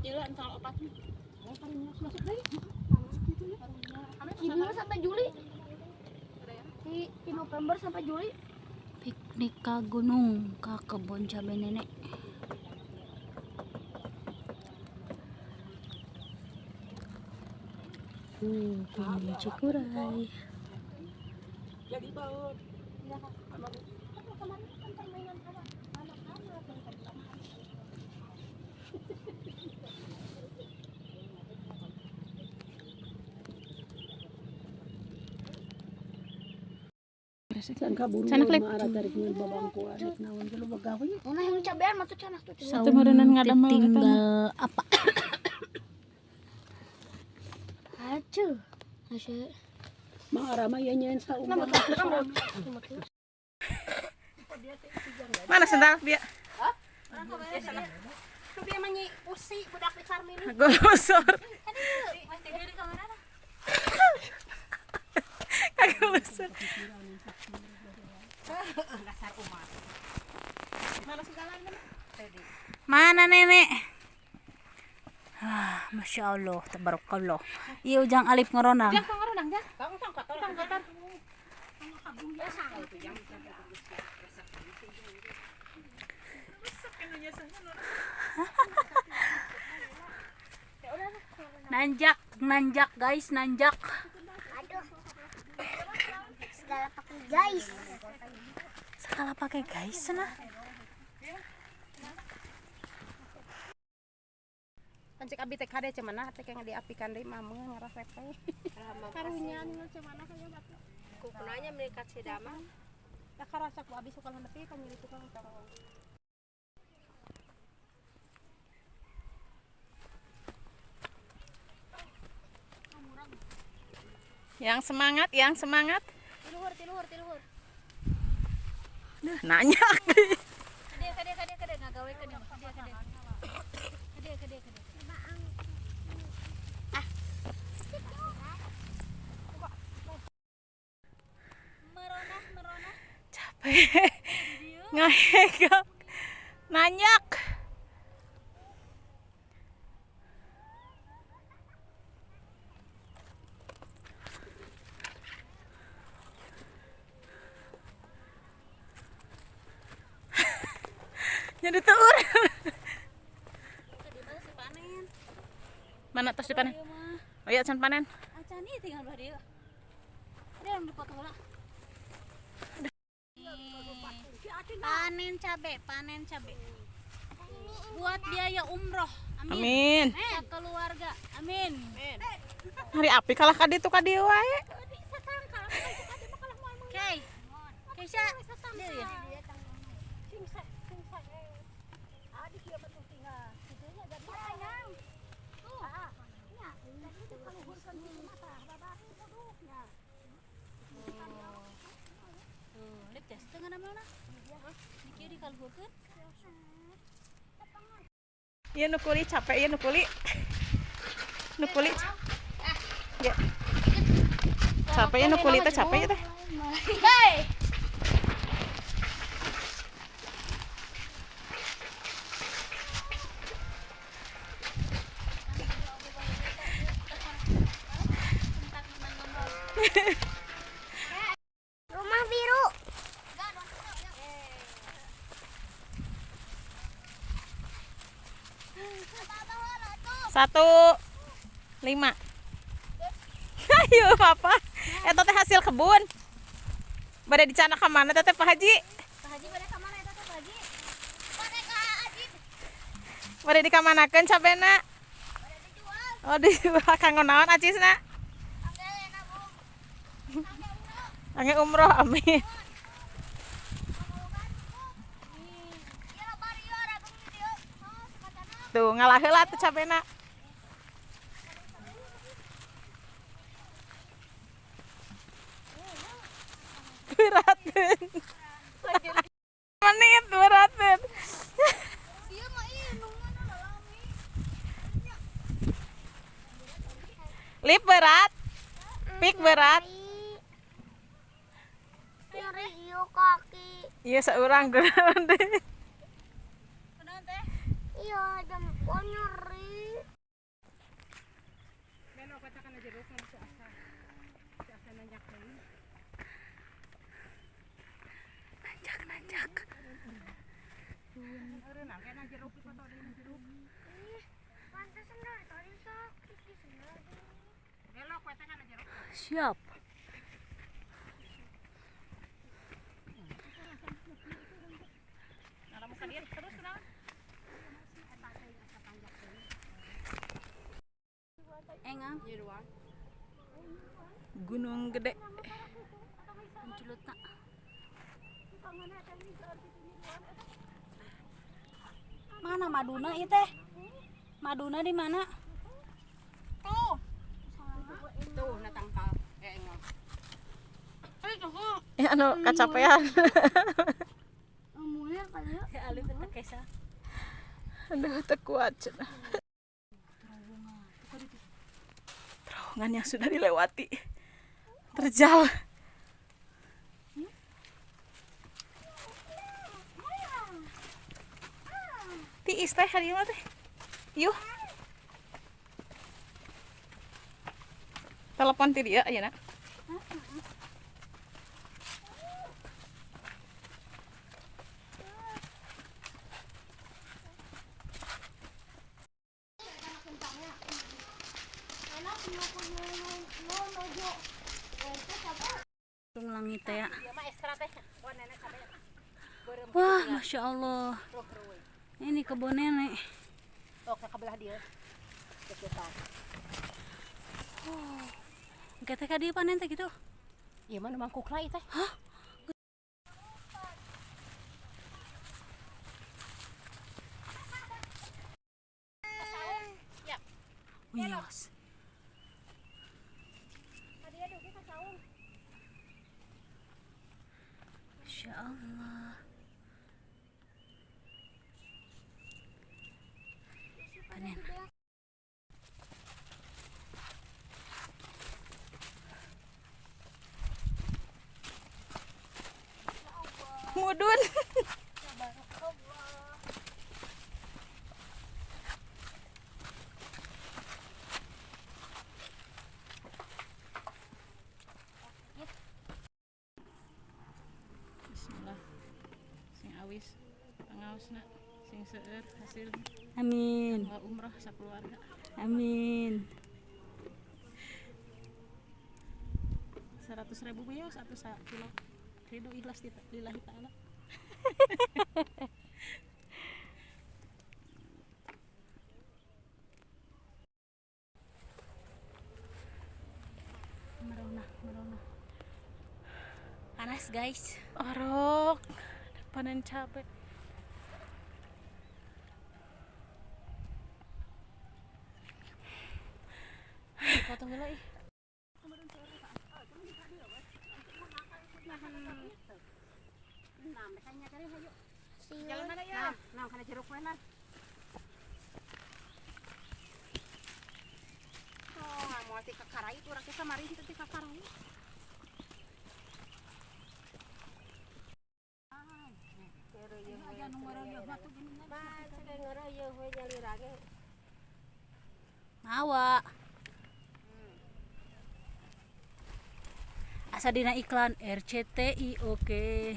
Ieu entar opatnya. Oh, paling masuk deui. Ini sampai Juli. Di November sampai Juli. Piknik ke gunung, ke kebun cabai nenek. Gunung Cikuray. Jadi baut. Can kaburu mah arah tarik ngan babangku adat naon dulu bagawe. Nah yang cabean mah tuh cenah tuh. Saum tinggal apa? Acuh. Asa Mang arah mah ya nyen saumur. Mana sendal dia? Hah? Dia manyi usi budak di Carmini. Gosor. Mas tidur di kamar mana? Kagak gosor. Dasar umat. Mana segalan mana? Mana nenek? Ah, Masya Allah, tabarakallah. Iya ujang alif ngoronang. Jangan ngoronang jah. Tang kotor. Nanjak guys, nanjak. Aduh. Segala pakai guys. Sekala pakai guys nah. Pancik abi teh kade cemana teh yang diapikan deui mah meung ngaras repeh. Karunya anu cemana kaya batu. Kukunanya mereka sedama. Da karasak bu abi suka nepi kan nyeri tukang tarong. Yang semangat, yang semangat. Tiluhur. Nanya. Kade ngagawe kade. Kade. Meronah. Capek. Ngahegak. Nanyak. Jadi tuur. Mana tos dipanen? Oh iya, can panen. Acan ieu tinggal belah dieu. Dia yang dipotong lah. Panen cabe. Buat biaya umroh. Amin. Keluarga. Amin. Hari api kalah ka ditu ka dieu wae. Oke. Keisha. Dia ya. Ieu nu kuli capek ieu nu kuli. Ya. Capek ieu nu kuli teh capek teh. Hei. Rumah biru. 1,5. Ayo papa. Eta teh hasil kebun. Bade dicana ka mana teh Pak Haji? Pak Haji bade ka mana eta teh Pak Haji? Bade ka Haji. Bade dikamanakeun cabena? Bade dijual. Oh dijual kanggo naon acisna? Angge nabung. Angge umroh amin. Tuh ngalah heula tuh cabena. Beratin. Menit beratin. Ieu mah ieu nu mana lalami. Lip berat. Pik berat. Nyeri ieu kaki. Iya seurang geus deh. Iya, jempol nyeri. Nanjak. Siap. Engang. Gunung gede. Penculut nak. Mana maduna ieu teh? Maduna di mana? Ya anu kacapean. Ya alif teh kesa. Aduh, teu kuat cenah. Terowongan yang sudah dilewati. Terjal. Tiis teh hari mah teh. Yuh. Telepon ti dia ayeuna. Tung langit teh ya. Wah, masya Allah. Ini kebun nenek. Kita ka dieu panen teh gitu. Iya mana mangkuk lah teh. Wios. Masya Allah. Panen. Mudun. Bismillah. Sing awis pangaosna, sing seueur hasil Amin. umrah sakeluarga. Amin. 100.000 bios atau kilo. Ridho ikhlas lillahi ta'ala. Merona. Panas guys. Orok. Panen cabe. Potong heula ih. Jalan mana ya? Nah, kana jeruk we man. Oh, mau ti kakarai itu urang teh kamari itu ti kakarai. Mawa. Asa dina iklan RCTI oke.